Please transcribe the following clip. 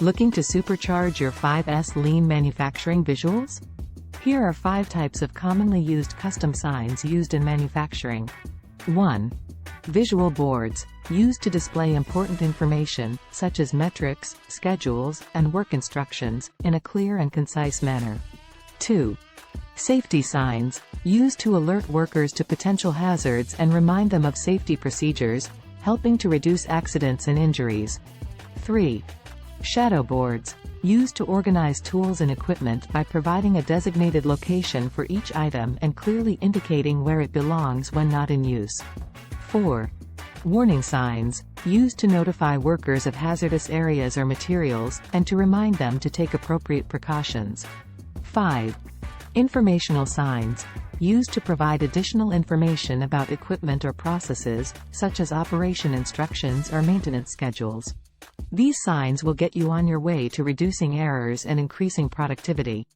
Looking to supercharge your 5S lean manufacturing visuals? Here are 5 types of commonly used custom signs used in manufacturing. 1. Visual boards, used to display important information, such as metrics, schedules, and work instructions, in a clear and concise manner. 2. Safety signs, used to alert workers to potential hazards and remind them of safety procedures, helping to reduce accidents and injuries. 3. Shadow boards, used to organize tools and equipment by providing a designated location for each item and clearly indicating where it belongs when not in use. 4. Warning signs, used to notify workers of hazardous areas or materials, and to remind them to take appropriate precautions. 5. Informational signs, used to provide additional information about equipment or processes, such as operation instructions or maintenance schedules. These signs will get you on your way to reducing errors and increasing productivity.